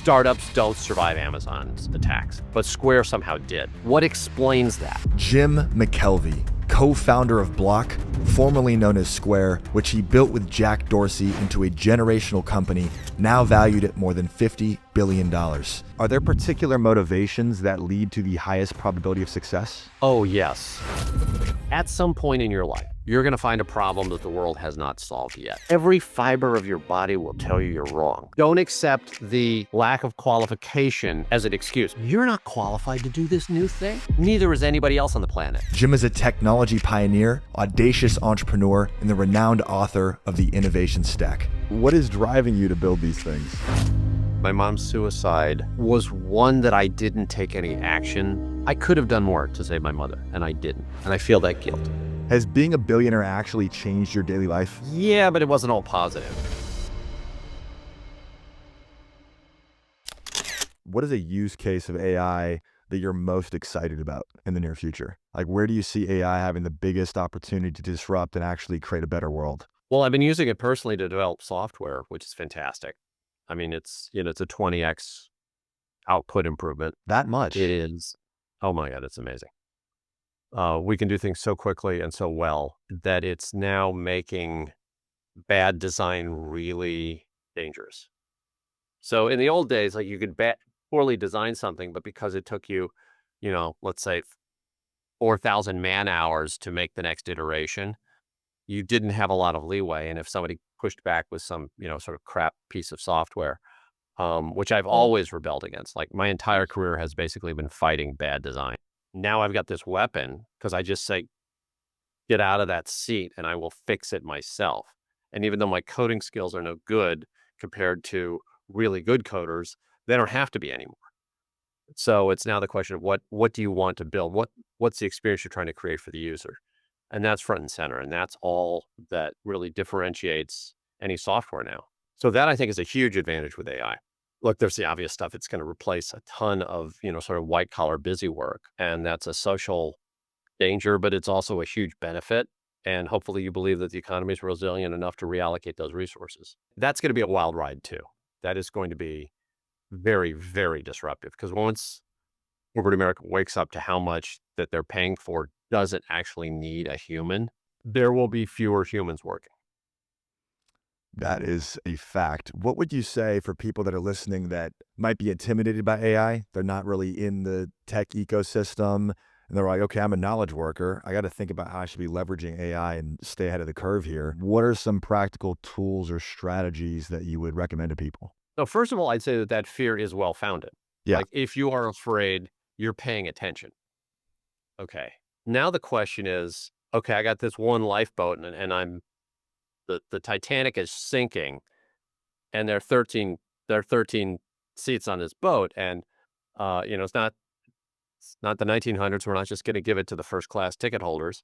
Startups don't survive Amazon's attacks, but Square somehow did. What explains that? Jim McKelvey, co-founder of Block, formerly known as Square, which he built with Jack Dorsey into a generational company now valued at more than $50 billion. Are there particular motivations that lead to the highest probability of success? Oh, yes. At some point in your life, you're going to find a problem that the world has not solved yet. Every fiber of your body will tell you you're wrong. Don't accept the lack of qualification as an excuse. You're not qualified to do this new thing. Neither is anybody else on the planet. Jim is a technology pioneer, audacious entrepreneur, and the renowned author of The Innovation Stack. What is driving you to build these things? My mom's suicide was one that I didn't take any action. I could have done more to save my mother, and I didn't. And I feel that guilt. Has being a billionaire actually changed your daily life? Yeah, but it wasn't all positive. What is a use case of AI that you're most excited about in the near future? Like, where do you see AI having the biggest opportunity to disrupt and actually create a better world? Well, I've been using it personally to develop software, which is fantastic. I mean, it's a 20x output improvement. That much? It is. Oh my God, it's amazing. We can do things so quickly and so well that it's now making bad design really dangerous. So in the old days, like you could poorly design something, but because it took you, let's say 4,000 man hours to make the next iteration, you didn't have a lot of leeway. And if somebody pushed back with some, sort of crap piece of software, which I've always rebelled against, like my entire career has basically been fighting bad design. Now I've got this weapon because I just say, get out of that seat and I will fix it myself. And even though my coding skills are no good compared to really good coders, they don't have to be anymore. So it's now the question of what do you want to build? What's the experience you're trying to create for the user? And that's front and center. And that's all that really differentiates any software now. So that I think is a huge advantage with AI. Look, there's the obvious stuff. It's going to replace a ton of, sort of white collar busy work. And that's a social danger, but it's also a huge benefit. And hopefully you believe that the economy is resilient enough to reallocate those resources. That's going to be a wild ride too. That is going to be very, very disruptive because once corporate America wakes up to how much that they're paying for doesn't actually need a human, there will be fewer humans working. That is a fact. What would you say for people that are listening that might be intimidated by AI? They're not really in the tech ecosystem and they're like, okay, I'm a knowledge worker. I got to think about how I should be leveraging AI and stay ahead of the curve here. What are some practical tools or strategies that you would recommend to people? So first of all, I'd say that fear is well-founded. Yeah. Like if you are afraid, you're paying attention. Okay. Now the question is, okay, I got this one lifeboat and I'm the Titanic is sinking and there are 13 seats on this boat. And, it's not the 1900s. We're not just going to give it to the first class ticket holders.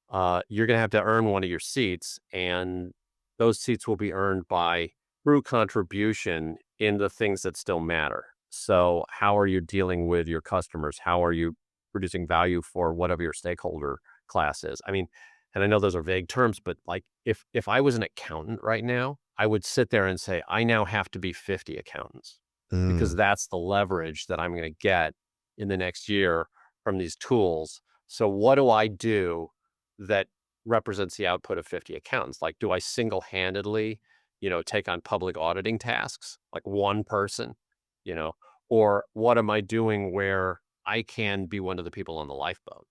You're going to have to earn one of your seats and those seats will be earned by true contribution in the things that still matter. So how are you dealing with your customers? How are you producing value for whatever your stakeholder class is? I mean, and I know those are vague terms, but like if I was an accountant right now, I would sit there and say, I now have to be 50 accountants because that's the leverage that I'm going to get in the next year from these tools. So what do I do that represents the output of 50 accountants? Like, do I single-handedly, take on public auditing tasks, like one person, or what am I doing where I can be one of the people on the lifeboat?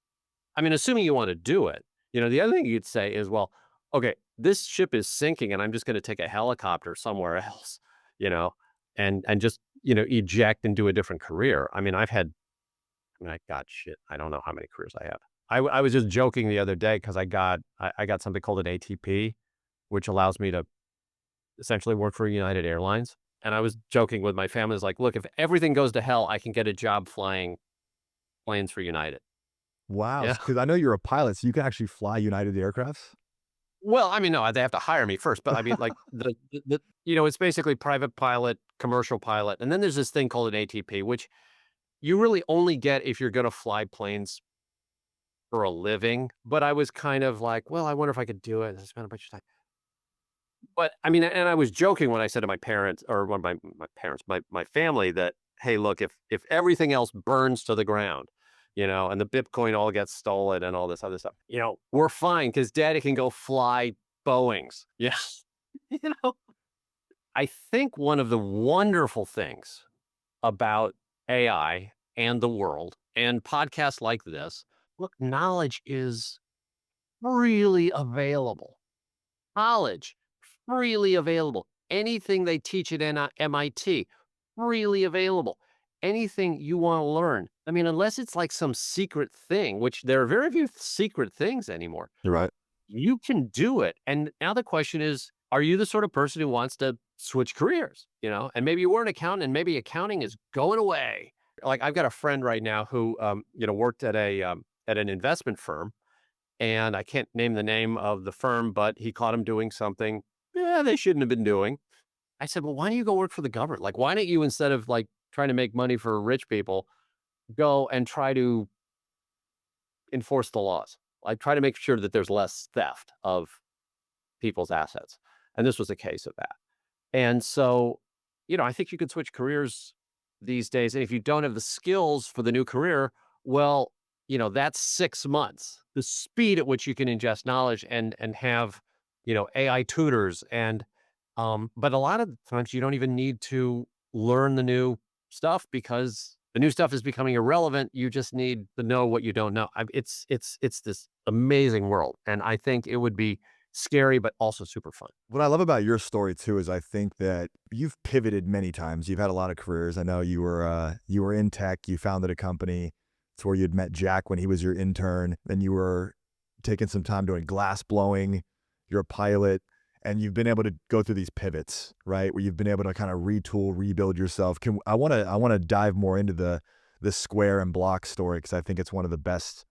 I mean, assuming you want to do it, the other thing you'd say is, well, okay, this ship is sinking and I'm just going to take a helicopter somewhere else, and just, eject and do a different career. I mean, I got shit. I don't know how many careers I have. I was just joking the other day because I got something called an ATP, which allows me to essentially work for United Airlines. And I was joking with my family, like, look, if everything goes to hell, I can get a job flying planes for United. Wow. Yeah. Because I know you're a pilot, so you can actually fly United aircrafts? Well, I mean, no, they have to hire me first, but I mean, like it's basically private pilot, commercial pilot. And then there's this thing called an ATP, which you really only get if you're going to fly planes for a living. But I was kind of like, well, I wonder if I could do it. I spent a bunch of time. But I mean, and I was joking when I said to my parents or when my parents, my family that, hey, look, if everything else burns to the ground, and the Bitcoin all gets stolen and all this other stuff, we're fine because daddy can go fly Boeings. Yeah. you know, I think one of the wonderful things about AI and the world and podcasts like this, look, knowledge is really available. College, freely available. Anything they teach at MIT, freely available. Anything you want to learn. I mean, unless it's like some secret thing, which there are very few secret things anymore, You're right. you can do it. And now the question is, are you the sort of person who wants to switch careers? And maybe you were an accountant and maybe accounting is going away. Like I've got a friend right now who, worked at an investment firm and I can't name the name of the firm, but he caught him doing something, yeah, they shouldn't have been doing. I said, "Well, why don't you go work for the government? Like, why don't you, instead of like trying to make money for rich people, go and try to enforce the laws? Like, try to make sure that there's less theft of people's assets." And this was a case of that. And so, I think you could switch careers these days. And if you don't have the skills for the new career, well, that's 6 months. The speed at which you can ingest knowledge and have, AI tutors but a lot of times you don't even need to learn the new stuff because the new stuff is becoming irrelevant. You just need to know what you don't know. It's this amazing world. And I think it would be scary, but also super fun. What I love about your story too is I think that you've pivoted many times. You've had a lot of careers. I know you were in tech. You founded a company. It's where you'd met Jack when he was your intern. Then you were taking some time doing glass blowing. You're a pilot, and you've been able to go through these pivots, right? Where you've been able to kind of retool, rebuild yourself. I want to dive more into the Square and Block story because I think it's one of the best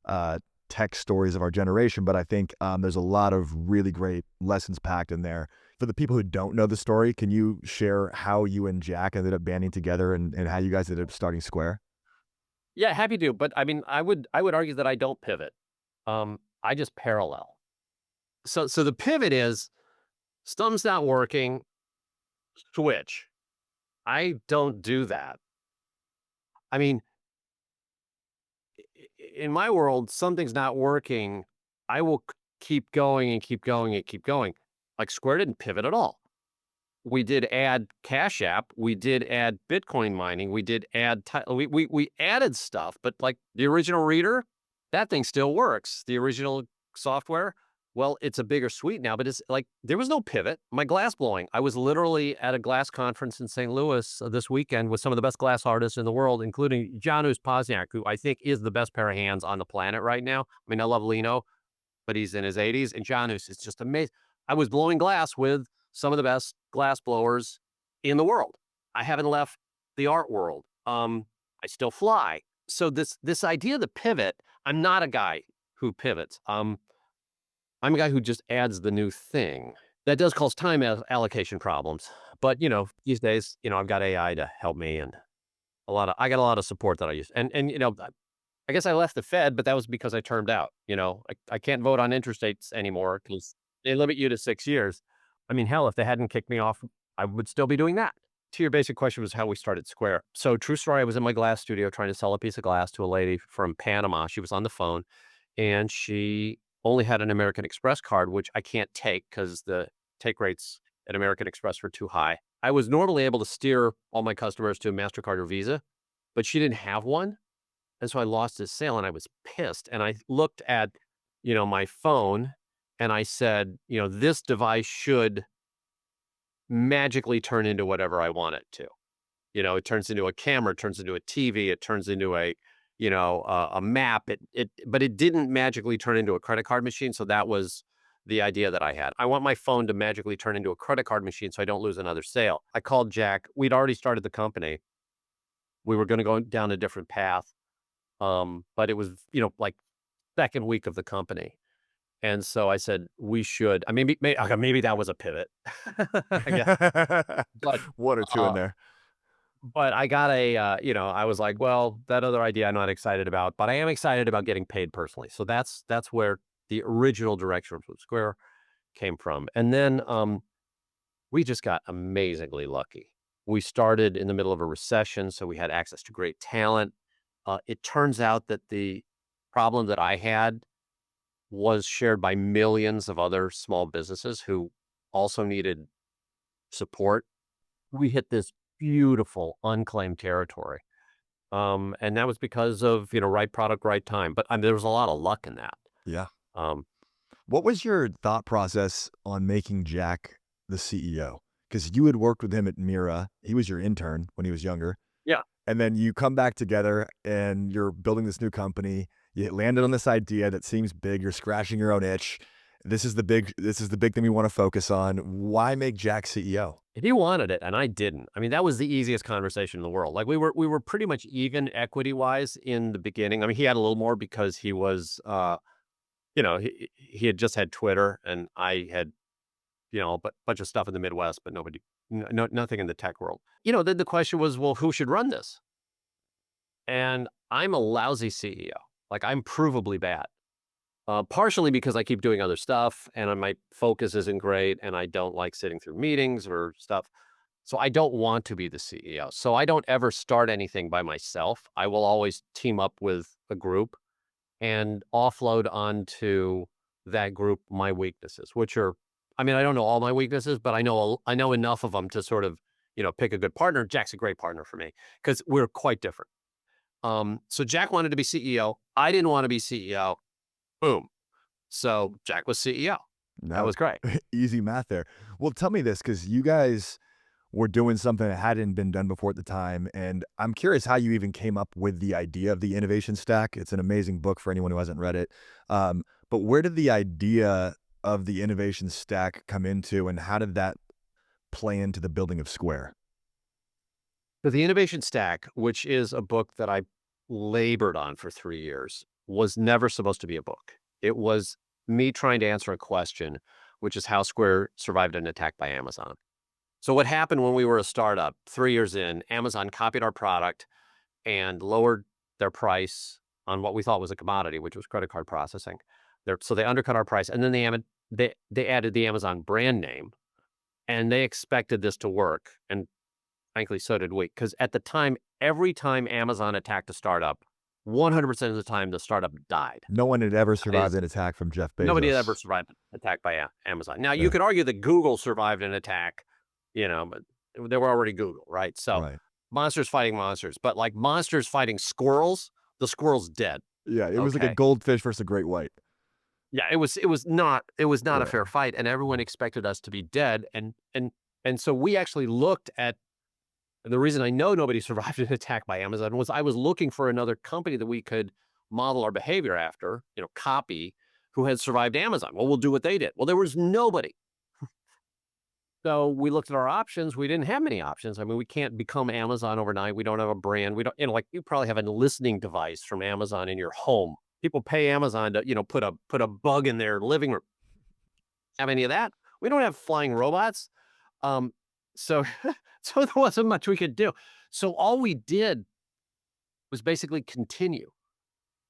tech stories of our generation, but I think there's a lot of really great lessons packed in there. For the people who don't know the story, can you share how you and Jack ended up banding together and how you guys ended up starting Square? Yeah, happy to. But I mean, I would argue that I don't pivot. I just parallel. So the pivot is stuff's not working, switch. I don't do that. I mean, in my world, something's not working. I will keep going and keep going and keep going. Like Square didn't pivot at all. We did add Cash App. We did add Bitcoin mining. We did add, we added stuff, but like the original reader, that thing still works. The original software, well, it's a bigger suite now, but it's like there was no pivot. My glass blowing. I was literally at a glass conference in St. Louis this weekend with some of the best glass artists in the world, including Janusz Pozniak, who I think is the best pair of hands on the planet right now. I mean, I love Lino, but he's in his 80s, and Janusz is just amazing. I was blowing glass with some of the best glass blowers in the world. I haven't left the art world. I still fly. So this idea of the pivot, I'm not a guy who pivots. I'm a guy who just adds the new thing. That does cause time allocation problems. But these days, I've got AI to help me and I got a lot of support that I use. And I guess I left the Fed, but that was because I termed out. I can't vote on interest rates anymore because they limit you to 6 years. I mean, hell, if they hadn't kicked me off, I would still be doing that. To your basic question was how we started Square. So true story, I was in my glass studio trying to sell a piece of glass to a lady from Panama. She was on the phone and she only had an American Express card, which I can't take because the take rates at American Express were too high. I was normally able to steer all my customers to MasterCard or Visa, but she didn't have one. And so I lost this sale and I was pissed. And I looked at, my phone and I said, this device should magically turn into whatever I want it to. It turns into a camera, it turns into a TV, it turns into a map. But it didn't magically turn into a credit card machine. So that was the idea that I had. I want my phone to magically turn into a credit card machine so I don't lose another sale. I called Jack. We'd already started the company. We were going to go down a different path. But it was, like second week of the company. And so I said, we should, I mean, okay, maybe that was a pivot. I guess. But, One or two in uh, there. but I got I was like, well, that other idea I'm not excited about, but I am excited about getting paid personally. So that's where the original direction from Square came from. And then, We just got amazingly lucky. We started in the middle of a recession, so we had access to great talent. It turns out that the problem that I had was shared by millions of other small businesses who also needed support. We hit this beautiful unclaimed territory. And that was because of, right product, right time. But there was a lot of luck in that. Yeah. Um, What was your thought process on making Jack the CEO? Because you had worked with him at Mira. He was your intern when he was younger. yeah. And then you come back together and you're building this new company. You landed on this idea that seems big. You're scratching your own itch. This is the big thing we want to focus on. Why make Jack CEO? If he wanted it and I didn't, I mean, that was the easiest conversation in the world. Like we were pretty much even equity wise in the beginning. I mean, he had a little more because he was, he had just had Twitter and I had, but bunch of stuff in the Midwest, but nobody, nothing in the tech world. Then the question was, well, who should run this? And I'm a lousy CEO. Like I'm provably bad. Partially because I keep doing other stuff and my focus isn't great and I don't like sitting through meetings or stuff. So I don't want to be the CEO. So I don't ever start anything by myself. I will always team up with a group and offload onto that group my weaknesses, which are, I mean, I don't know all my weaknesses, but I know enough of them to sort of, pick a good partner. Jack's a great partner for me because we're quite different. So Jack wanted to be CEO. I didn't want to be CEO. Boom. So Jack was CEO. That No, was great. easy math there. Well, tell me this, because you guys were doing something that hadn't been done before at the time. And I'm curious how you even came up with the idea of the innovation stack. It's an amazing book for anyone who hasn't read it. But where did the idea of the innovation stack come into, and how did that play into the building of Square? So the Innovation Stack, which is a book that I labored on for 3 years, was never supposed to be a book. It was me trying to answer a question, which is how Square survived an attack by Amazon. So what happened when we were a startup, 3 years in, Amazon copied our product and lowered their price on what we thought was a commodity, which was credit card processing. So they undercut our price, and then they added the Amazon brand name, and they expected this to work. And frankly, so did we. Because at the time, every time Amazon attacked a startup, 100% of the time the startup died. No one had ever That is, survived an attack from Jeff nobody had ever Bezos. survived an attack by Amazon. Now, you Yeah, could argue that Google survived an attack, but they were already Google, right? So right. monsters fighting monsters, but like monsters fighting squirrels, the squirrel's dead. Yeah, it was like a Okay. goldfish versus a great white. Yeah, it was not a Right. fair fight, and everyone expected us to be dead. And so we actually looked at. And the reason I know nobody survived an attack by Amazon was I was looking for another company that we could model our behavior after, copy, who had survived Amazon. Well, we'll do what they did. Well, there was nobody. So we looked at our options. We didn't have many options. I mean, we can't become Amazon overnight. We don't have a brand. We don't, like you probably have a listening device from Amazon in your home. People pay Amazon to, put a bug in their living room. Have any of that? We don't have flying robots. Um, so so there wasn't much we could do. So all we did was basically continue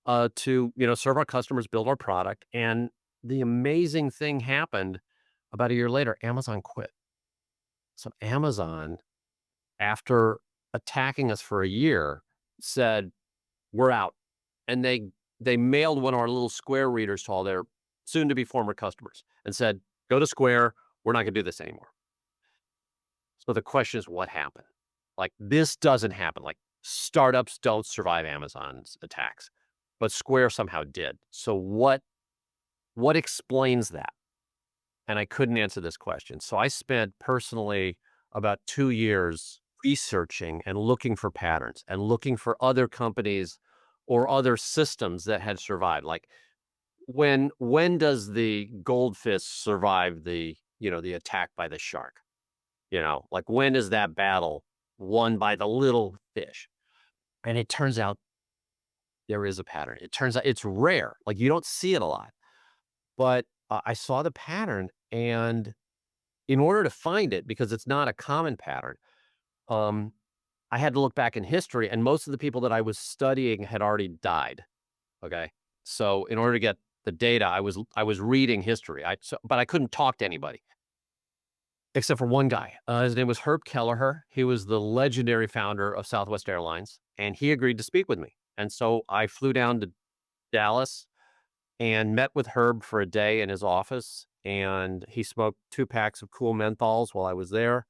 to serve our customers, build our product, and the amazing thing happened about a year later. Amazon quit. So Amazon, after attacking us for a year, said we're out, and they mailed one of our little Square readers to all their soon to be former customers and said, "Go to Square. We're not going to do this anymore." So the question is, what happened? Like this doesn't happen. Like startups don't survive Amazon's attacks, but Square somehow did. So what explains that? And I couldn't answer this question. So I spent personally about 2 years researching and looking for patterns and looking for other companies or other systems that had survived. Like when does the goldfish survive the attack by the shark? Like when is that battle won by the little fish? And it turns out there is a pattern. It turns out it's rare. Like you don't see it a lot. But I saw the pattern, and in order to find it, because it's not a common pattern, um, I had to look back in history, and most of the people that I was studying had already died. Okay, so in order to get the data, I was reading history. But I couldn't talk to anybody. except for one guy. His name was Herb Kelleher. He was the legendary founder of Southwest Airlines, and he agreed to speak with me. And so I flew down to Dallas and met with Herb for a day in his office, and he smoked 2 packs of Cool Menthols while I was there,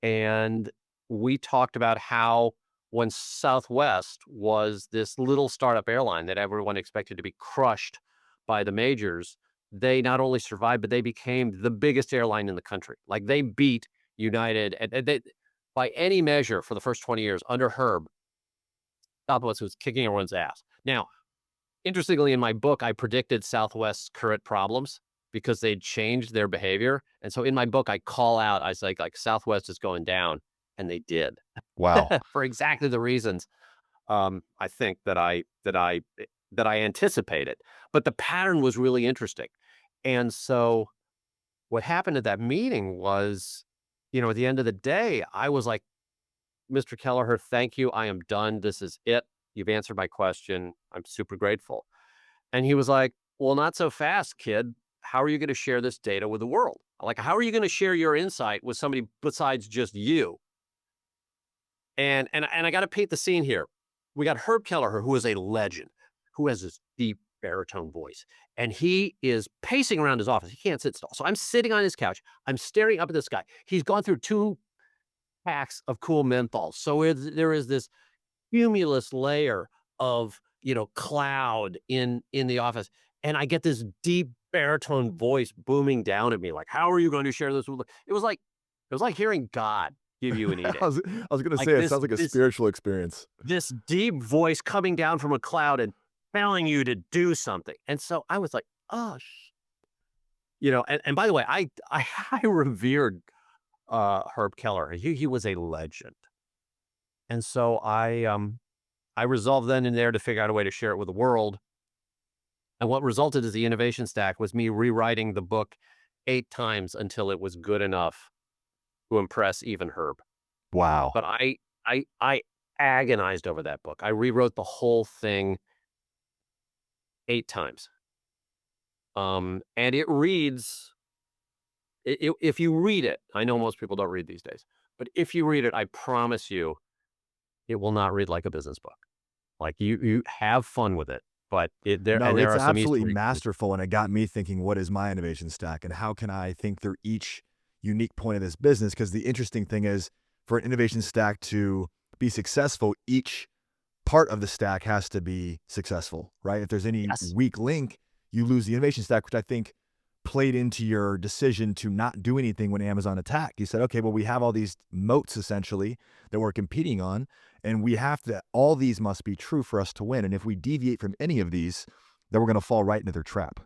and we talked about how when Southwest was this little startup airline that everyone expected to be crushed by the majors, they not only survived, but they became the biggest airline in the country. Like, they beat United, and they by any measure for the first 20 years under Herb, Southwest was kicking everyone's ass. Now, interestingly, in my book, I predicted Southwest's current problems because they'd changed their behavior, and so in my book, I call out, I was like, "Southwest is going down," and they did Wow. for exactly the reasons, I think that I anticipated. But the pattern was really interesting, and so what happened at that meeting was, at the end of the day, I was like, "Mr. Kelleher, thank you. I am done. This is it. You've answered my question. I'm super grateful." And he was like, "Well, not so fast, kid. How are you gonna share this data with the world? Like, how are you gonna share your insight with somebody besides just you?" And I gotta paint the scene here. We got Herb Kelleher, who is a legend, who has this deep baritone voice, and he is pacing around his office. He can't sit still. So I'm sitting on his couch. I'm staring up at this guy. He's gone through 2 packs of Cool Menthols. So there is this cumulus layer of, cloud in the office, and I get this deep baritone voice booming down at me like, "How are you going to share this with the—" It was like hearing God give you an I edict. was I was gonna Like, say it this sounds like a this spiritual experience. this deep voice coming down from a cloud and telling you to do something, and so I was like, "Oh, and by the way, I I revered, Herb Kelleher. He was a legend, and so I resolved then and there to figure out a way to share it with the world. And what resulted as the innovation stack was me rewriting the book 8 times until it was good enough to impress even Herb. Wow. But I agonized over that book. I rewrote the whole thing 8 times. And it reads, if you read it, I know most people don't read these days, but if you read it, I promise you, it will not read like a business book. Like, you have fun with it, but No, there it's are some Easter absolutely eggs. masterful, and it got me thinking, what is my innovation stack, and how can I think through each unique point of this business? Because the interesting thing is, for an innovation stack to be successful, each part of the stack has to be successful, right? If there's any Yes. weak link, you lose the innovation stack, which I think played into your decision to not do anything when Amazon attacked. You said, okay, well, we have all these moats essentially that we're competing on, and we have to, all these must be true for us to win. And if we deviate from any of these, then we're going to fall right into their trap.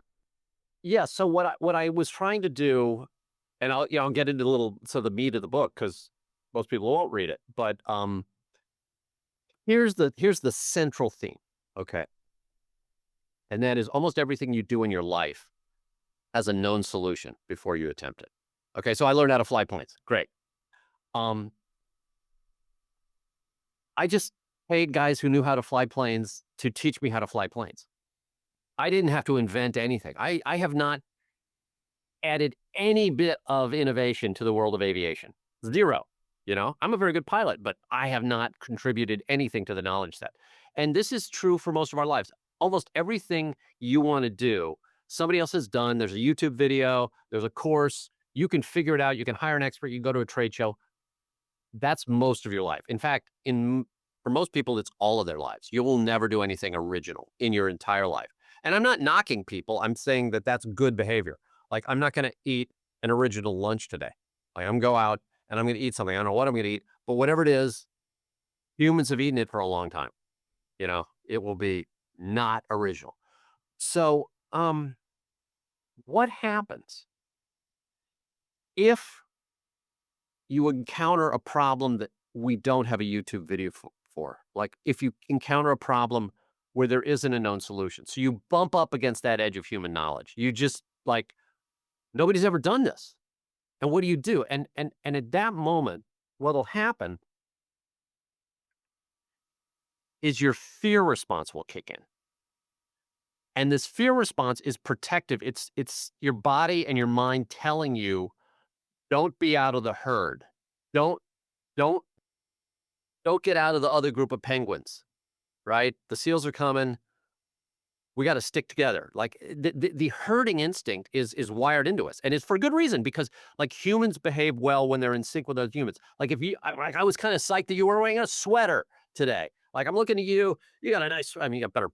Yeah, so what I was trying to do, and I'll get into the meat of the book because most people won't read it, but, here's the central theme, okay? And that is almost everything you do in your life has a known solution before you attempt it. Okay, so I learned how to fly planes, great. Um, I just paid guys who knew how to fly planes to teach me how to fly planes. I didn't have to invent anything. I have not added any bit of innovation to the world of aviation. 0. I'm a very good pilot, but I have not contributed anything to the knowledge set. And this is true for most of our lives. Almost everything you want to do, somebody else has done. There's a YouTube video, there's a course. You can figure it out. You can hire an expert. You can go to a trade show. That's most of your life. In fact, for most people, it's all of their lives. You will never do anything original in your entire life. And I'm not knocking people. I'm saying that that's good behavior. Like, I'm not going to eat an original lunch today. Like, I'm go out and I'm going to eat something. I don't know what I'm going to eat, but whatever it is, humans have eaten it for a long time. It will be not original. So, what happens if you encounter a problem that we don't have a YouTube video for? Like, if you encounter a problem where there isn't a known solution, so you bump up against that edge of human knowledge. You just like, nobody's ever done this, and what do you do? And at that moment, what'll happen is your fear response will kick in, and this fear response is protective. It's your body and your mind telling you Don't be out of the herd. Don't don't don't get out of the other group of penguins, right? The seals are coming. We got to stick together. Like the herding instinct is wired into us, and it's for good reason because like humans behave well when they're in sync with other humans. Like if you, like I was kind of psyched that you were wearing a sweater today. Like I'm looking at you, you got a nice. I mean, you got better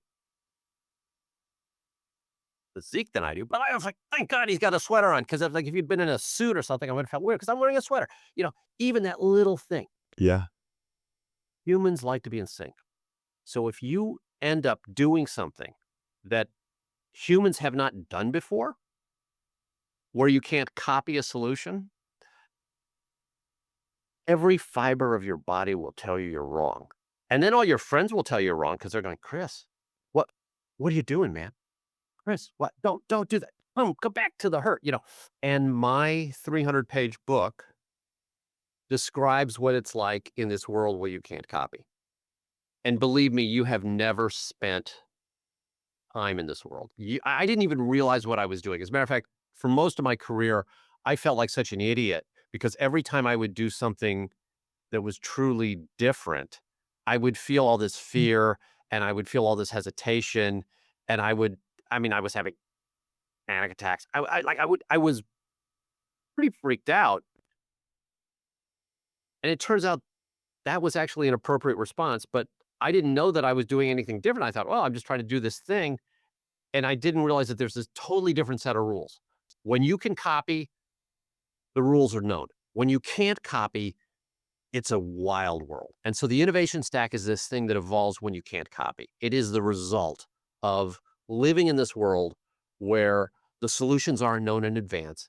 physique than I do, but I was like, thank God he's got a sweater on because like if you'd been in a suit or something, I would have felt weird because I'm wearing a sweater. Even that little thing. Yeah. Humans like to be in sync. So if you end up doing something that humans have not done before, where you can't copy a solution, every fiber of your body will tell you you're wrong. And then all your friends will tell you you're wrong because they're going, Chris, what what are you doing, man? Chris, what? Don't do that. Go back to the hurt. And my 300-page book describes what it's like in this world where you can't copy. And believe me, you have never spent time in this world. I didn't even realize what I was doing. As a matter of fact, for most of my career, I felt like such an idiot because every time I would do something that was truly different, I would feel all this fear and I would feel all this hesitation. And I was having panic attacks. I was pretty freaked out. And it turns out that was actually an appropriate response, but I didn't know that I was doing anything different. I thought, well, I'm just trying to do this thing. And I didn't realize that there's this totally different set of rules. When you can copy, the rules are known. When you can't copy, it's a wild world. And so the innovation stack is this thing that evolves when you can't copy. It is the result of living in this world where the solutions are known in advance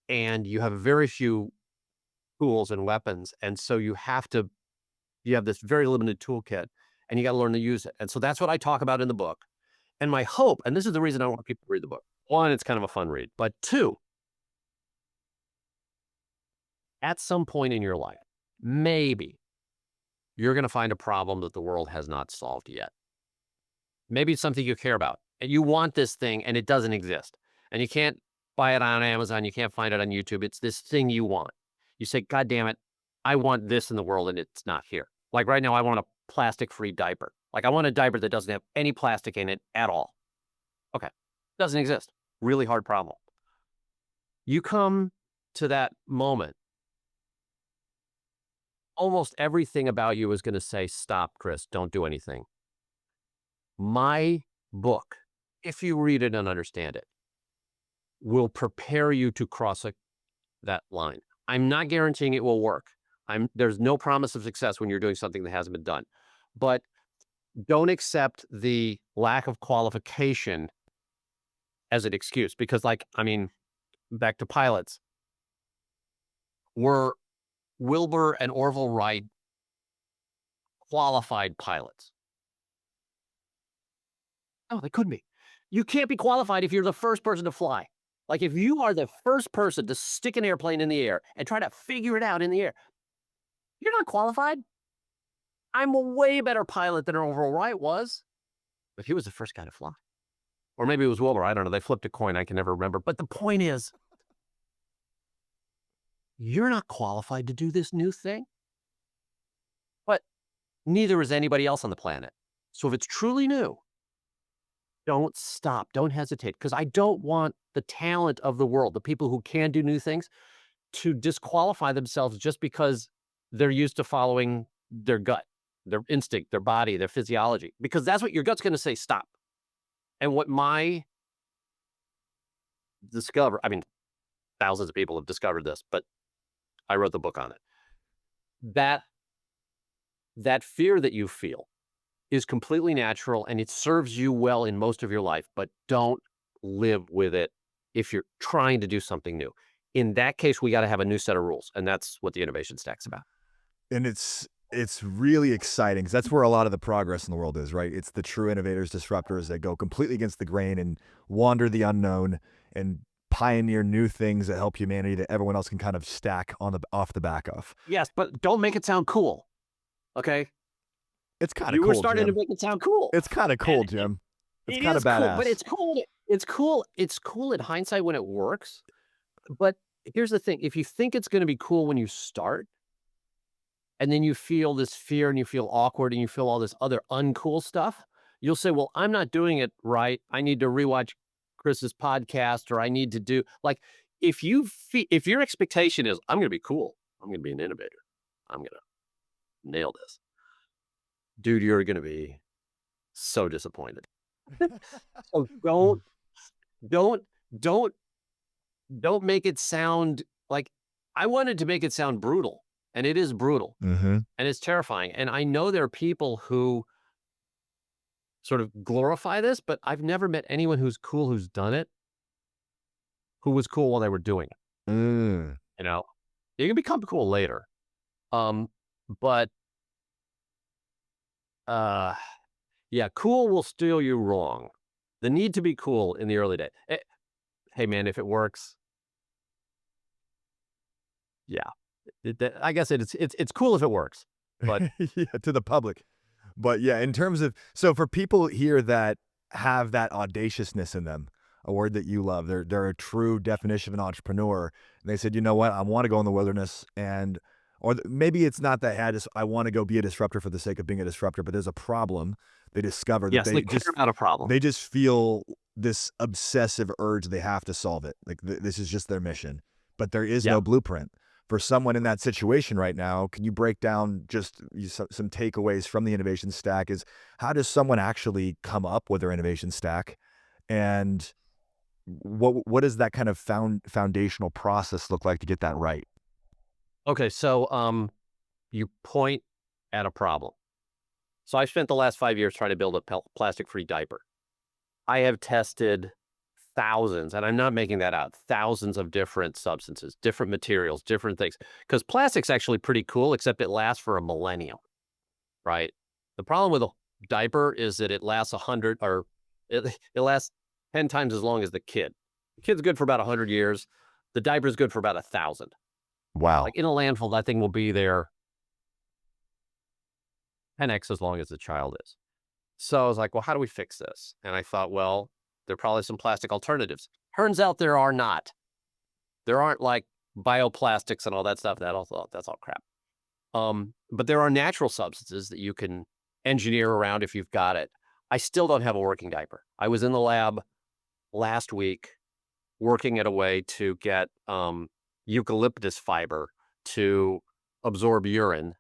and you have very few tools and weapons. And so you have this very limited toolkit and you got to learn to use it. And so that's what I talk about in the book. And my hope, and this is the reason I want people to read the book. One, it's kind of a fun read, but two, at some point in your life, maybe you're going to find a problem that the world has not solved yet. Maybe it's something you care about and you want this thing and it doesn't exist and you can't buy it on Amazon. You can't find it on YouTube. It's this thing you want. You say, God damn it. I want this in the world and it's not here. Like right now, I want a plastic-free diaper. Like I want a diaper that doesn't have any plastic in it at all. Okay. Doesn't exist. Really hard problem. You come to that moment, almost everything about you is going to say, stop, Chris, don't do anything. My book, if you read it and understand it, will prepare you to cross that line. I'm not guaranteeing it will work. There's no promise of success when you're doing something that hasn't been done. But don't accept the lack of qualification as an excuse because back to pilots. Were Wilbur and Orville Wright qualified pilots? No, they couldn't be. You can't be qualified if you're the first person to fly. Like if you are the first person to stick an airplane in the air and try to figure it out in the air, you're not qualified. I'm a way better pilot than Orville Wright was, but he was the first guy to fly. Or maybe it was Wilbur. I don't know. They flipped a coin. I can never remember. But the point is, you're not qualified to do this new thing. But neither is anybody else on the planet. So if it's truly new, don't stop. Don't hesitate. Because I don't want the talent of the world, the people who can do new things, to disqualify themselves just because they're used to following their gut, their instinct, their body, their physiology. Because that's what your gut's going to say, stop. And what thousands of people have discovered this, but I wrote the book on it. That fear that you feel is completely natural and it serves you well in most of your life, but don't live with it if you're trying to do something new. In that case, we got to have a new set of rules. And that's what the innovation stack's about. And it's really exciting because that's where a lot of the progress in the world is, right? It's the true innovators, disruptors that go completely against the grain and wander the unknown and pioneer new things that help humanity that everyone else can kind of stack off the back of. Yes, but don't make it sound cool. Okay? It's kind of cool. You were starting to make it sound cool. It's kind of cool, Jim. It's kind of badass. Cool, but it's cool. It's cool in hindsight when it works. But here's the thing. If you think it's going to be cool when you start, and then you feel this fear and you feel awkward and you feel all this other uncool stuff, you'll say, well, I'm not doing it right. I need to rewatch Chris's podcast, or I need to do like, if your expectation is I'm going to be cool, I'm going to be an innovator, I'm going to nail this, dude, you're going to be so disappointed. So don't, don't, don't make it sound like I wanted to make it sound brutal, and it is brutal Hmm. and it's terrifying. And I know there are people who sort of glorify this, but I've never met anyone who's cool who's done it, who was cool while they were doing it. Mm. You know, you can become cool later. Um, but uh, yeah, cool will steer you wrong. The need to be cool in the early days. Hey man, if it works, yeah, I guess it's cool if it works. But Yeah, to the public. But yeah, in terms of, so for people here that have that audaciousness in them, a word that you love, they're a true definition of an entrepreneur. And they said, you know what, I want to go in the wilderness, and maybe it's not that I want to go be a disruptor for the sake of being a disruptor, but there's a problem. They discover that yes, they care about a problem. they just feel this obsessive urge they have to solve it. Like this is just their mission, but there is Yeah. no blueprint. For someone in that situation right now, can you break down just some takeaways from the innovation stack? Is how does someone actually come up with their innovation stack, and what does that kind of foundational process look like to get that right? Okay. So you point at a problem. So I spent the last 5 years trying to build a plastic-free diaper. I have tested thousands, and I'm not making that out, thousands of different substances, different materials, different things. Because plastic's actually pretty cool, except it lasts for a millennium, right? The problem with a diaper is that it lasts 100, or it lasts 10 times as long as the kid. The kid's good for about 100 years. The diaper's good for about 1,000. Wow. Like in a landfill, that thing will be there 10x as long as the child is. So I was like, well, how do we fix this? And I thought, well, there are probably some plastic alternatives. Turns out there are not. There aren't like bioplastics and all that stuff. That's all crap. But there are natural substances that you can engineer around if you've got it. I still don't have a working diaper. I was in the lab last week working at a way to get eucalyptus fiber to absorb urine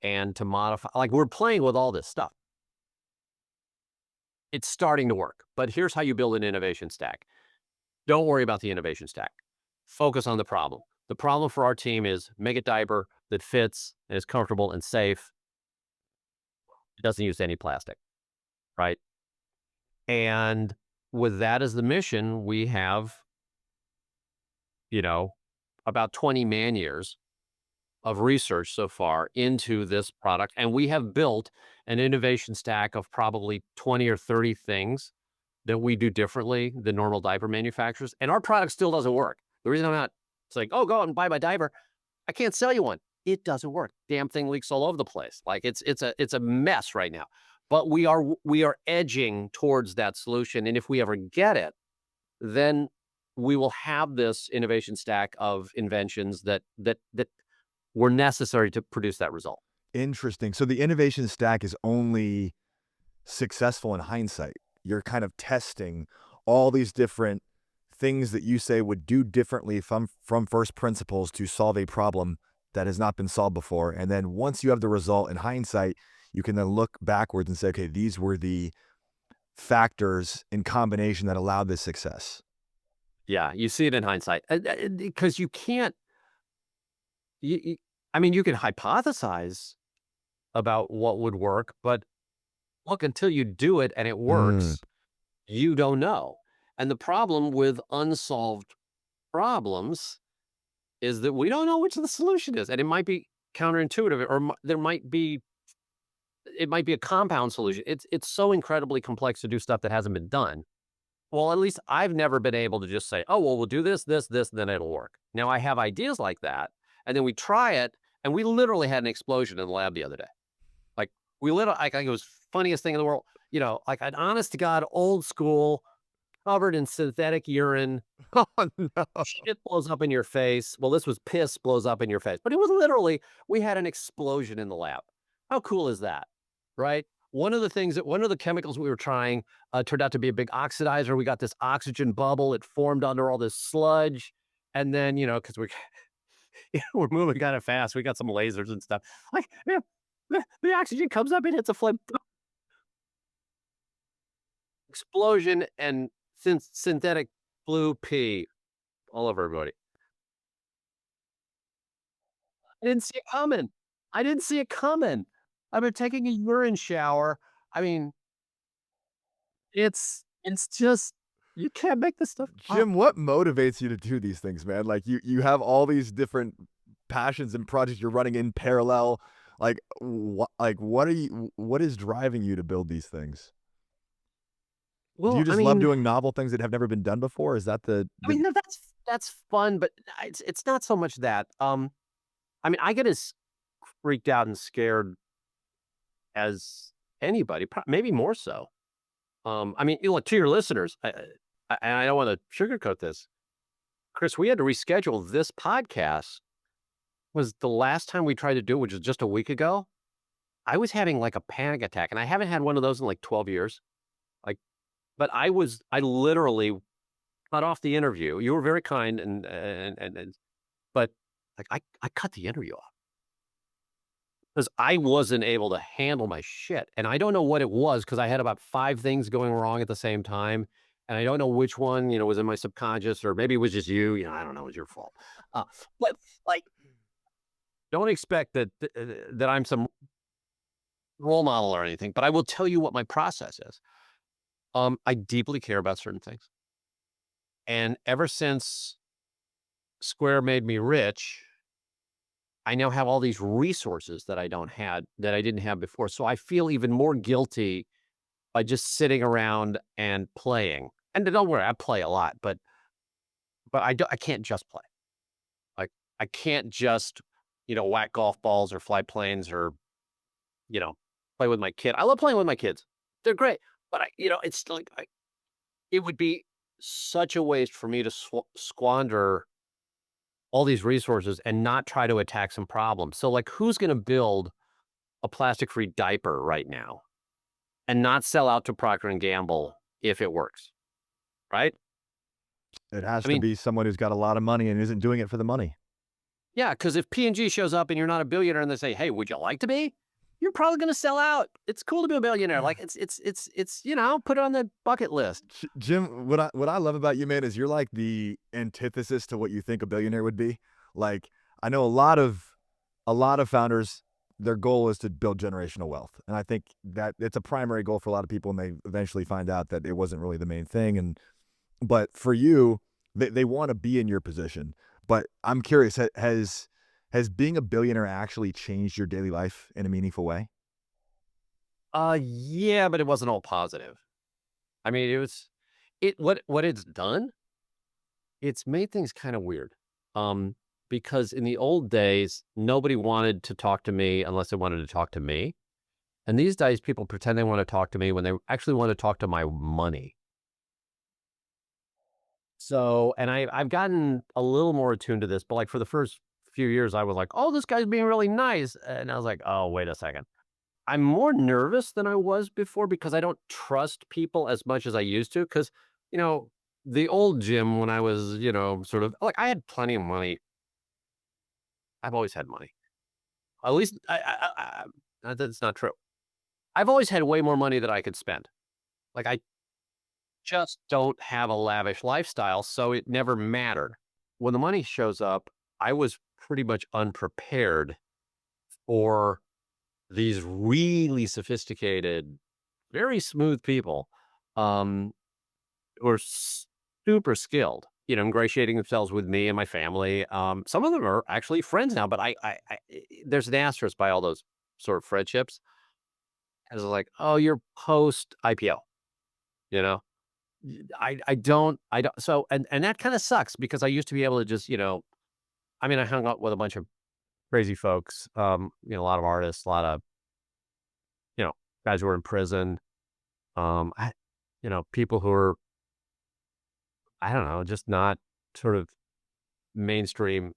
and to modify. Like we're playing with all this stuff. It's starting to work, but here's how you build an innovation stack. Don't worry about the innovation stack. Focus on the problem. The problem for our team is make a diaper that fits and is comfortable and safe. It doesn't use any plastic, right? And with that as the mission, we have, you know, about 20 man years of research so far into this product. And we have built an innovation stack of probably 20 or 30 things that we do differently than normal diaper manufacturers. And our product still doesn't work. The reason I'm not, it's like, oh, go out and buy my diaper. I can't sell you one. It doesn't work. Damn thing leaks all over the place. Like it's a mess right now. But we are edging towards that solution. And if we ever get it, then we will have this innovation stack of inventions that were necessary to produce that result. Interesting. So the innovation stack is only successful in hindsight. You're kind of testing all these different things that you say would do differently from first principles to solve a problem that has not been solved before. And then once you have the result in hindsight, you can then look backwards and say, okay, these were the factors in combination that allowed this success. Yeah, you see it in hindsight because you can't. I mean, you can hypothesize about what would work, but look, until you do it and it Mm, works, you don't know. And the problem with unsolved problems is that we don't know which the solution is, and it might be counterintuitive, or there might be it might be a compound solution. It's so incredibly complex to do stuff that hasn't been done. Well, at least I've never been able to just say, oh, well, we'll do this, and then it'll work. Now I have ideas like that, and then we try it, and we literally had an explosion in the lab the other day. Like we literally, like it was funniest thing in the world. You know, like an honest to God, old school. covered in synthetic urine. Oh, no. Shit blows up in your face. Well, this was piss blows up in your face, but it was literally we had an explosion in the lab. How cool is that? Right? One of the chemicals we were trying turned out to be a big oxidizer. We got this oxygen bubble. It formed under all this sludge. And then, because we're moving kind of fast, we got some lasers and stuff. Like, yeah, the oxygen comes up and hits a flame explosion and synthetic blue pee all over everybody. I didn't see it coming. I didn't see it coming. I've been taking a urine shower. I mean, it's just you can't make this stuff up. Jim, what motivates you to do these things, man? Like you have all these different passions and projects you're running in parallel. What is driving you to build these things? Do Well, you just love doing novel things that have never been done before? Is that no, that's fun, but it's not so much that. I get as freaked out and scared as anybody, maybe more so. Look, to your listeners, I don't want to sugarcoat this. Chris, we had to reschedule this podcast. Was the last time we tried to do it, which was just a week ago. I was having like a panic attack, and I haven't had one of those in like 12 years. Like, but I literally cut off the interview. You were very kind, but like I cut the interview off because I wasn't able to handle my shit, and I don't know what it was because I had about 5 things going wrong at the same time, and I don't know which one, was in my subconscious or maybe it was just you, I don't know, it was your fault. Uh, but, like, don't expect that I'm some role model or anything, but I will tell you what my process is. I deeply care about certain things, and ever since Square made me rich, I now have all these resources that I didn't have before, so I feel even more guilty by just sitting around and playing. And don't worry, I play a lot, but I can't just play. Like, I can't just, whack golf balls or fly planes or, you know, play with my kid. I love playing with my kids. They're great, but it's like it would be such a waste for me to squander all these resources and not try to attack some problems. So, like, who's gonna build a plastic-free diaper right now and not sell out to Procter& and Gamble if it works, right? it has I to mean, be someone who's got a lot of money and isn't doing it for the money. yeah, because if P&G shows up and you're not a billionaire and they say, "Hey, would you like to be?" You're probably gonna sell out. It's cool to be a billionaire. Like, put it on the bucket list. Jim, what I love about you, man, is you're like the antithesis to what you think a billionaire would be. Like, I know a lot of founders, their goal is to build generational wealth. And I think that it's a primary goal for a lot of people, and they eventually find out that it wasn't really the main thing. But for you, they want to be in your position. But I'm curious, has being a billionaire actually changed your daily life in a meaningful way? Yeah, but it wasn't all positive. I mean, what it's done, it's made things kinda weird. Um, because in the old days, nobody wanted to talk to me unless they wanted to talk to me. And these days, people pretend they wanna talk to me when they actually wanna talk to my money. So, and I've gotten a little more attuned to this, but, like, for the first few years, I was like, "Oh, this guy's being really nice," and I was like, "Oh, wait a second." I'm more nervous than I was before because I don't trust people as much as I used to. Because you know, the old Jim when I was, sort of like I had plenty of money. I've always had money. At least that's not true. I've always had way more money than I could spend. Like, I just don't have a lavish lifestyle, so it never mattered. When the money shows up, I was pretty much unprepared for these really sophisticated, very smooth people, um, who are super skilled, ingratiating themselves with me and my family. Some of them are actually friends now, but there's an asterisk by all those sort of friendships. As like, oh, you're post IPO, you know. I don't. So and that kind of sucks because I used to be able to just, I hung out with a bunch of crazy folks, a lot of artists, a lot of you know guys who are in prison, people who are I don't know, just not sort of mainstream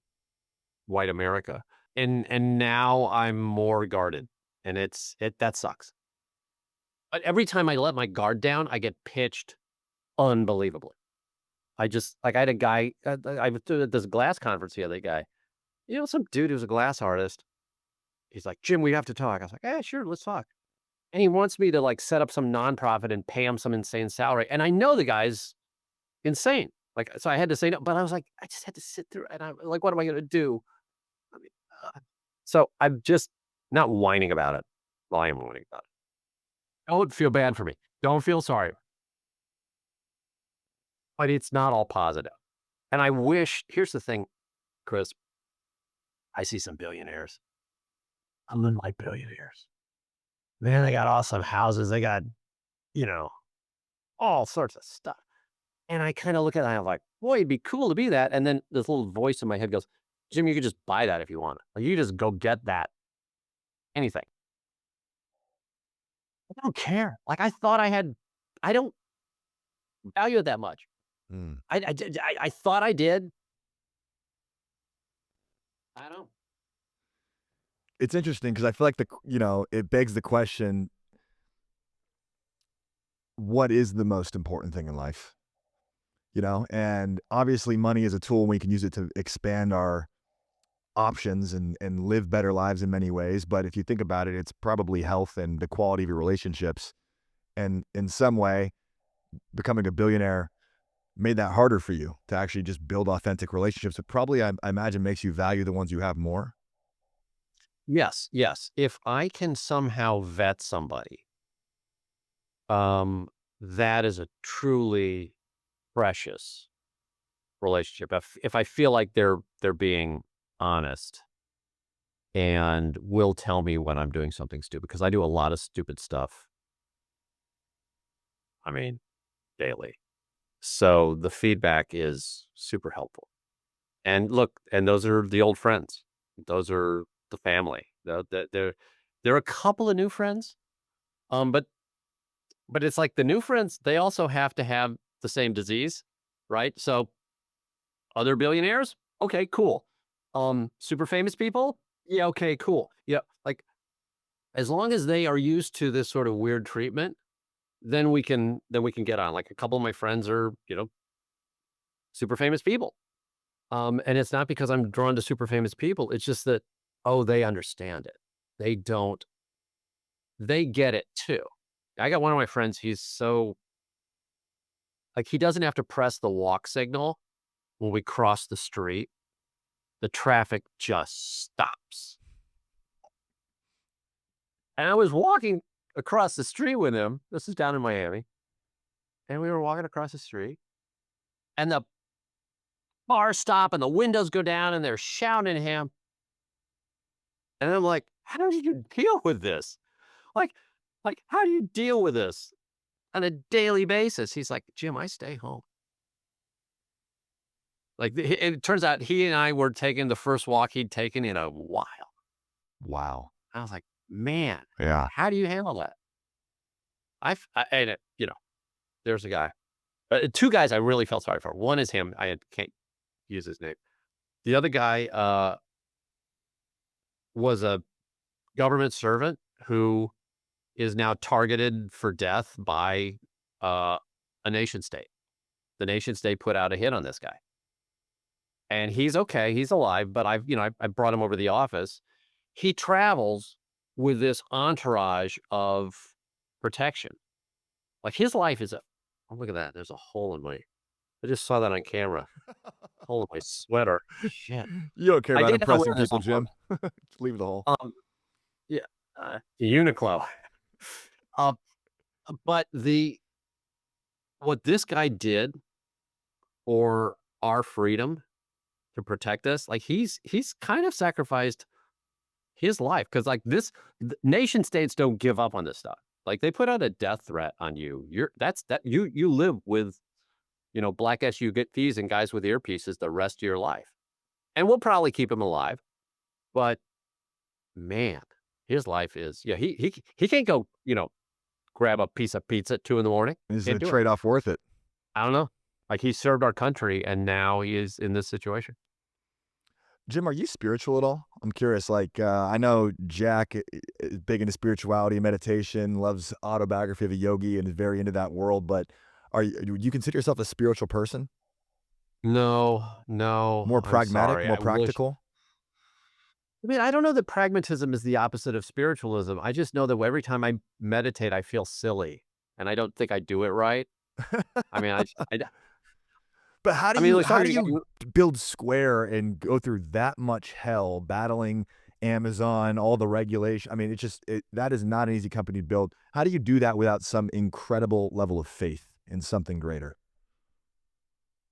white America. And now I'm more guarded, and that sucks. But every time I let my guard down, I get pitched unbelievably. I just like, I had a guy, I was at this glass conference the other guy, some dude who's a glass artist. He's like, "Jim, we have to talk." I was like, "Yeah, sure, let's talk." And he wants me to like set up some nonprofit and pay him some insane salary. And I know the guy's insane. Like, so I had to say no, but I was like, I just had to sit through, and I'm like, what am I going to do? I mean, so I'm just not whining about it. Well, I am whining about it. Don't feel bad for me. Don't feel sorry. But it's not all positive. And I wish, here's the thing, Chris, I see some billionaires. I live like billionaires. Man, they got awesome houses. They got, you know, all sorts of stuff. And I kind of look at it and I'm like, boy, it'd be cool to be that. And then this little voice in my head goes, Jim, you could just buy that if you want. Like, you just go get that. Anything. I don't care. Like, I don't value it that much. Mm. I thought I did. I don't. It's interesting because I feel like it begs the question, what is the most important thing in life? And obviously money is a tool and we can use it to expand our options and live better lives in many ways. But if you think about it, it's probably health and the quality of your relationships. And in some way, becoming a billionaire made that harder for you to actually just build authentic relationships. It probably, I imagine, makes you value the ones you have more. Yes, yes. If I can somehow vet somebody, that is a truly precious relationship. If I feel like they're being honest and will tell me when I'm doing something stupid, because I do a lot of stupid stuff. I mean, daily. So the feedback is super helpful. And look, and those are the old friends. Those are the family. There are a couple of new friends. But it's like the new friends, they also have to have the same disease, right? So other billionaires, okay, cool. Super famous people, yeah, okay, cool. Yeah, like as long as they are used to this sort of weird treatment, then we can get on. Like a couple of my friends are, super famous people. And it's not because I'm drawn to super famous people. It's just that, oh, they understand it. They don't, they get it too. I got one of my friends, he's so like he doesn't have to press the walk signal when we cross the street. The traffic just stops. And I was walking across the street with him. This is down in Miami. And we were walking across the street, and the cars stop and the windows go down and they're shouting at him. And I'm like, how do you deal with this? Like, how do you deal with this on a daily basis? He's like, Jim, I stay home. Like, it turns out he and I were taking the first walk he'd taken in a while. Wow. I was like, man, Yeah. how do you handle that? And there's a guy, two guys I really felt sorry for. One is him. Can't use his name. The other guy was a government servant who is now targeted for death by uh, a nation state. The nation state put out a hit on this guy, and he's okay. He's alive, but I brought him over to the office. He travels with this entourage of protection. Like his life is oh, look at that. There's a hole in my, I just saw that on camera. Hole in my sweater. Shit. You don't care I about did not wear impressing this people, on Jim. purpose. Leave the hole. Yeah, Uniqlo. Uh, but what this guy did for our freedom to protect us, like he's kind of sacrificed his life because like nation states don't give up on this stuff. Like they put out a death threat on you. You live with black SUVs and guys with earpieces the rest of your life, and we'll probably keep him alive. But man, his life is he can't go grab a piece of pizza at 2 in the morning. Is Can't the do it. trade-off worth it? I don't know. Like, he served our country, and now he is in this situation. Jim, are you spiritual at all? I'm curious. I know Jack is big into spirituality, meditation, loves autobiography of a yogi, and is very into that world. But do you consider yourself a spiritual person? No, no, More I'm pragmatic, sorry. more I wish. practical? I mean, I don't know that pragmatism is the opposite of spiritualism. I just know that every time I meditate, I feel silly, and I don't think I do it right. I mean, But I mean, like, how talking do to you you. build Square and go through that much hell battling Amazon, all the regulation? I mean, that is not an easy company to build. How do you do that without some incredible level of faith in something greater?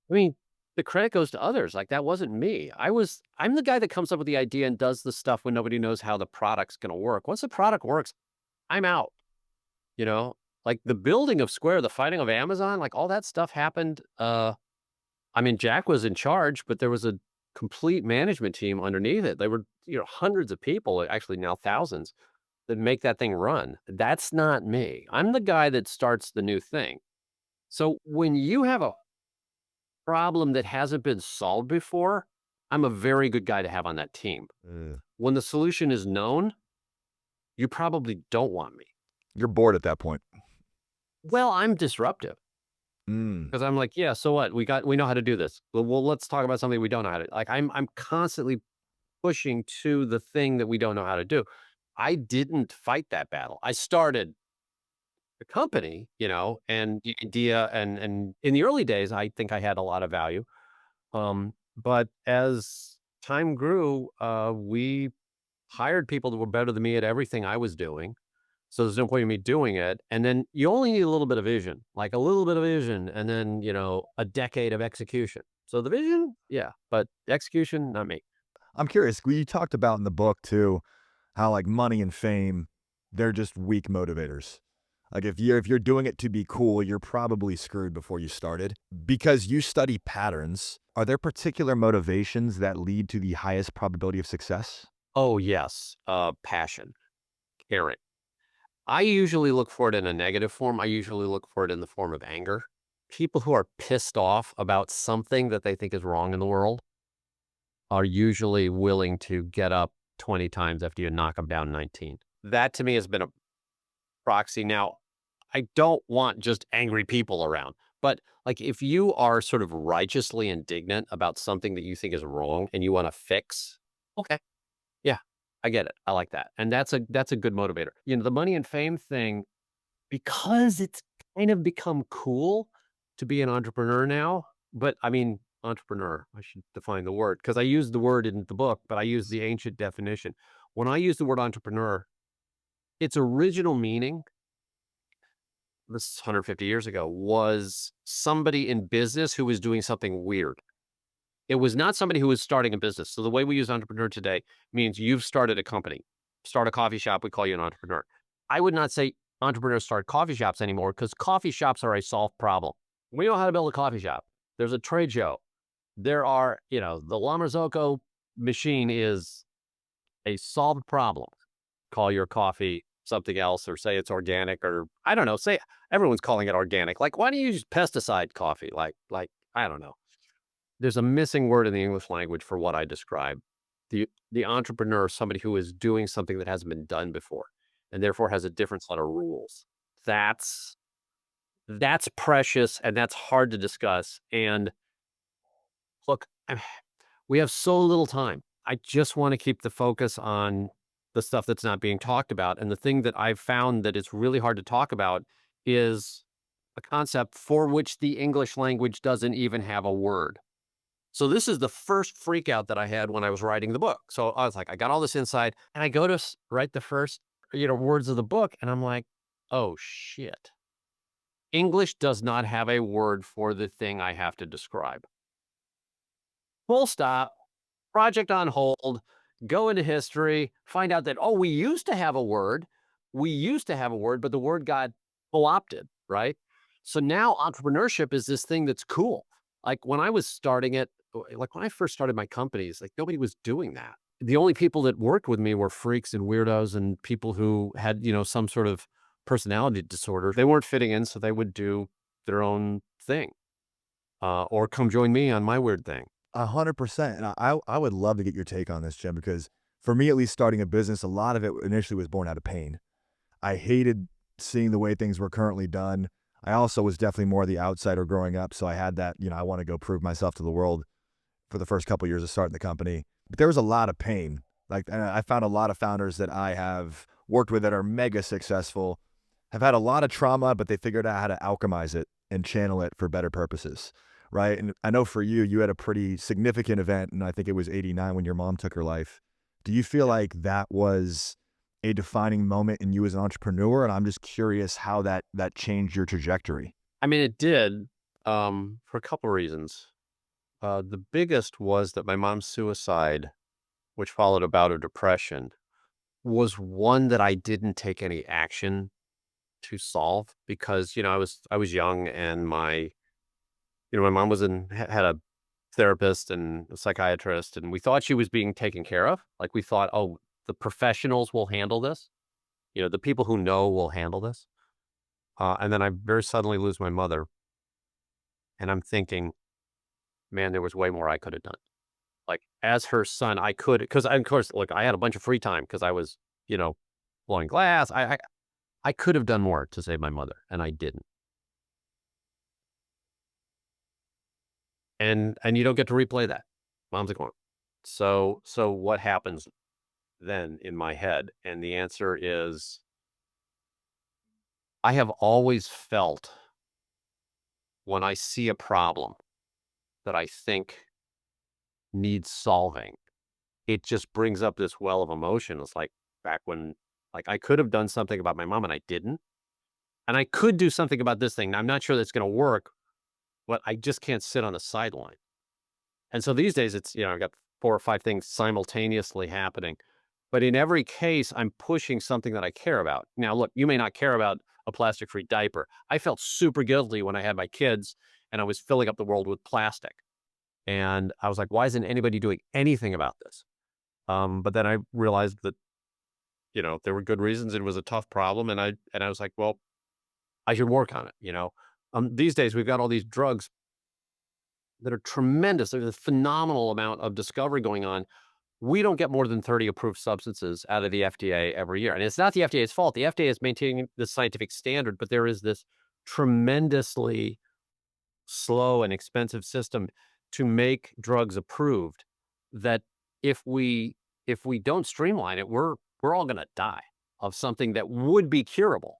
I mean, the credit goes to others. Like, that wasn't me. I'm the guy that comes up with the idea and does the stuff when nobody knows how the product's going to work. Once the product works, I'm out. You know, like the building of Square, the fighting of Amazon, like all that stuff happened. I mean, Jack was in charge, but there was a complete management team underneath it. They were, hundreds of people, actually now thousands, that make that thing run. That's not me. I'm the guy that starts the new thing. So when you have a problem that hasn't been solved before, I'm a very good guy to have on that team. Uh, When the solution is known, you probably don't want me. you're bored at that point. Well, I'm disruptive. Mm. 'Cause I'm like, "Yeah, so what? We know how to do this. Well, let's talk about something we don't know how to." Like, I'm constantly pushing to the thing that we don't know how to do. I didn't fight that battle. I started the company, and the idea, and in the early days, I think I had a lot of value. But as time grew, we hired people that were better than me at everything I was doing. So there's no point in me doing it. And then you only need a little bit of vision, like a little bit of vision, and then, a decade of execution. So the vision, yeah, but the execution, not me. I'm curious. You talked about in the book too how like money and fame, they're just weak motivators. Like if you're doing it to be cool, you're probably screwed before you started. Because you study patterns, are there particular motivations that lead to the highest probability of success? Oh, yes. Passion, caring. I usually look for it in a negative form. I usually look for it in the form of anger. People who are pissed off about something that they think is wrong in the world are usually willing to get up 20 times after you knock them down 19. That to me has been a proxy. Now, I don't want just angry people around, but like if you are sort of righteously indignant about something that you think is wrong and you want to fix, okay, yeah, I get it. I like that. And that's a good motivator. The money and fame thing, because it's kind of become cool to be an entrepreneur now. But I mean, entrepreneur, I should define the word because I use the word in the book, but I use the ancient definition. When I use the word entrepreneur, its original meaning, this is 150 years ago, was somebody in business who was doing something weird. It was not somebody who was starting a business. So the way we use entrepreneur today means you've started a company, start a coffee shop, we call you an entrepreneur. I would not say entrepreneurs start coffee shops anymore because coffee shops are a solved problem. We know how to build a coffee shop. There's a trade show. There are, the La Marzocco machine is a solved problem. Call your coffee something else or say it's organic or I don't know, say everyone's calling it organic. Like, why don't you use pesticide coffee? Like, I don't know. There's a missing word in the English language for what I describe. The entrepreneur, somebody who is doing something that hasn't been done before and therefore has a different set of rules. That's that's precious and that's hard to discuss. And look, we have so little time. I just want to keep the focus on the stuff that's not being talked about. And the thing that I've found that it's really hard to talk about is a concept for which the English language doesn't even have a word. So this is the first freak out that I had when I was writing the book. So I was like, I got all this inside and I go to write the first, words of the book. And I'm like, oh shit. English does not have a word for the thing I have to describe. Full stop, project on hold, go into history, find out that, oh, we used to have a word. We used to have a word, but the word got co-opted, right? So now entrepreneurship is this thing that's cool. Like when I was starting it, like when I first started my companies, like nobody was doing that. The only people that worked with me were freaks and weirdos and people who had, some sort of personality disorder. They weren't fitting in, so they would do their own thing. or come join me on my weird thing. 100%. And I would love to get your take on this, Jim, because for me, at least starting a business, a lot of it initially was born out of pain. I hated seeing the way things were currently done. I also was definitely more the outsider growing up. So I had that, I want to go prove myself to the world for the first couple of years of starting the company. But there was a lot of pain. Like, and I found a lot of founders that I have worked with that are mega successful, have had a lot of trauma, but they figured out how to alchemize it and channel it for better purposes. Right. And I know for you, you had a pretty significant event, and I think it was 89 when your mom took her life. Do you feel like that was a defining moment in you as an entrepreneur? And I'm just curious how that changed your trajectory. I mean, it did, for a couple reasons. The biggest was that my mom's suicide, which followed a bout of depression, was one that I didn't take any action to solve because, I was young and my mom had a therapist and a psychiatrist, and we thought she was being taken care of. Like we thought, oh, the professionals will handle this. The people who know will handle this. And then I very suddenly lose my mother, and I'm thinking, man, there was way more I could have done. Like as her son, I could, because of course, look, I had a bunch of free time because I was, you know, blowing glass. I could have done more to save my mother, and I didn't. And you don't get to replay that. Mom's gone. So what happens then in my head? And the answer is I have always felt when I see a problem that I think needs solving, it just brings up this well of emotion. It's like back when, like, I could have done something about my mom and I didn't. And I could do something about this thing. Now, I'm not sure that's going to work, but I just can't sit on the sideline. And so these days, I've got 4 or 5 things simultaneously happening. But in every case, I'm pushing something that I care about. Now, look, you may not care about a plastic free diaper. I felt super guilty when I had my kids and I was filling up the world with plastic. And I was like, why isn't anybody doing anything about this? But then I realized that, there were good reasons. It was a tough problem. And I was like, well, I should work on it. These days, we've got all these drugs that are tremendous. There's a phenomenal amount of discovery going on. We don't get more than 30 approved substances out of the FDA every year. And it's not the FDA's fault. The FDA is maintaining the scientific standard, but there is this tremendously slow and expensive system to make drugs approved that if we don't streamline it, we're all going to die of something that would be curable.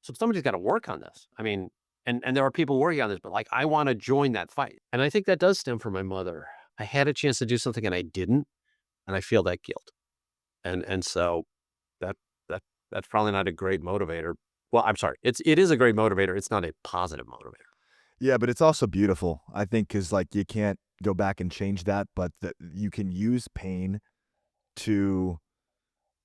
So somebody's got to work on this. I mean, and there are people working on this, but like I want to join that fight. And I think that does stem from my mother. I had a chance to do something and I didn't, and I feel that guilt. And so that that that's probably not a great motivator. Well, I'm sorry. It is a great motivator. It's not a positive motivator. Yeah, but it's also beautiful. I think because like you can't go back and change that, but that you can use pain to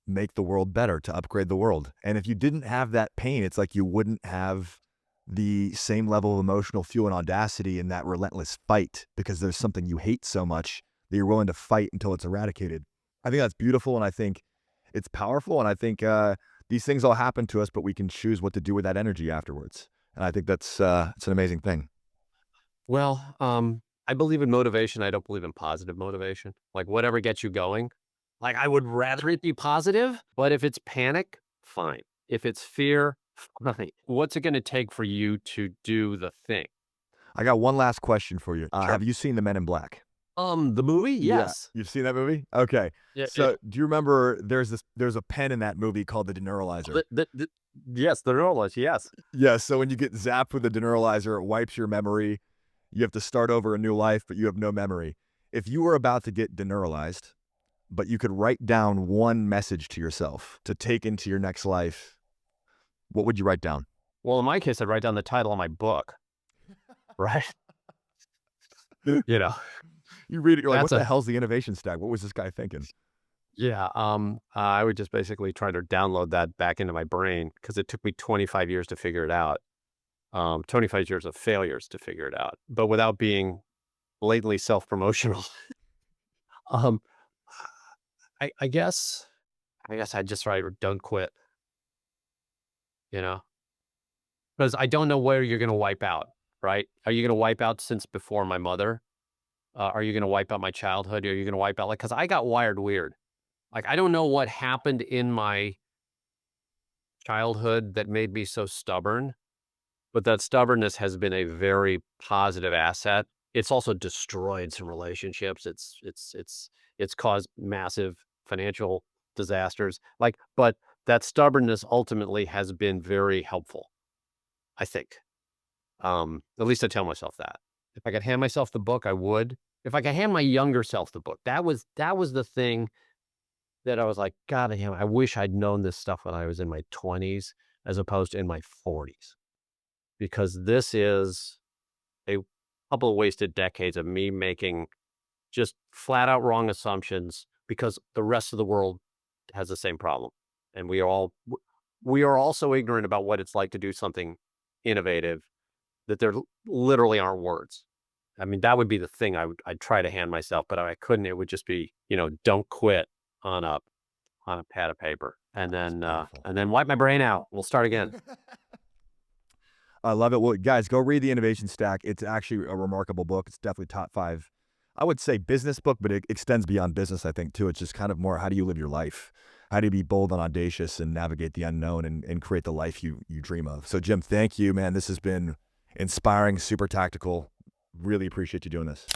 make the world better, to upgrade the world. And if you didn't have that pain, it's like you wouldn't have the same level of emotional fuel and audacity in that relentless fight because there's something you hate so much that you're willing to fight until it's eradicated. I think that's beautiful, and I think it's powerful, and I think these things all happen to us, but we can choose what to do with that energy afterwards. And I think that's it's an amazing thing. Well, I believe in motivation. I don't believe in positive motivation. Like whatever gets you going. Like I would rather it be positive, but if it's panic, fine. If it's fear, fine. What's it going to take for you to do the thing? I got one last question for you. Sure. Have you seen The Men in Black? The movie? Yeah. Yes. You've seen that movie? Okay. Yeah. Yeah. So do you remember there's a pen in that movie called the deneuralizer? Yes, the rollers. Yes. Yeah, so when you get zapped with the deneuralizer, it wipes your memory. You have to start over a new life, but you have no memory. If you were about to get deneuralized, but you could write down one message to yourself to take into your next life, what would you write down? Well, in my case, I'd write down the title of my book. Right. You know, You read it, you're like, that's what the a hell's the innovation stack? What was this guy thinking? Yeah, I would just basically try to download that back into my brain because it took me 25 years to figure it out. 25 years of failures to figure it out, but without being blatantly self-promotional. Um, I guess I'd just write, "Don't quit," you know, because I don't know where you're gonna wipe out, right? Are you going to wipe out since before my mother? Are you going to wipe out my childhood? Are you going to wipe out like, because I got wired weird. Like, I don't know what happened in my childhood that made me so stubborn, but that stubbornness has been a very positive asset. It's also destroyed some relationships. It's caused massive financial disasters. Like, but that stubbornness ultimately has been very helpful, I think. At least I tell myself that. If I could hand myself the book, I would. If I could hand my younger self the book, that was the thing that I was like, God damn, I wish I'd known this stuff when I was in my 20s as opposed to in my 40s. Because this is a couple of wasted decades of me making just flat out wrong assumptions because the rest of the world has the same problem. And we are all so ignorant about what it's like to do something innovative that there literally aren't words. I mean, that would be the thing I'd try to hand myself, but I couldn't. It would just be, don't quit on a pad of paper, That's powerful. and then wipe my brain out. We'll start again. I love it. Well, guys, go read The Innovation Stack. It's actually a remarkable book. It's definitely top five, I would say, business book, but it extends beyond business, I think, too. It's just kind of more, how do you live your life? How do you be bold and audacious and navigate the unknown and create the life you dream of? So, Jim, thank you, man. This has been inspiring, super tactical. Really appreciate you doing this.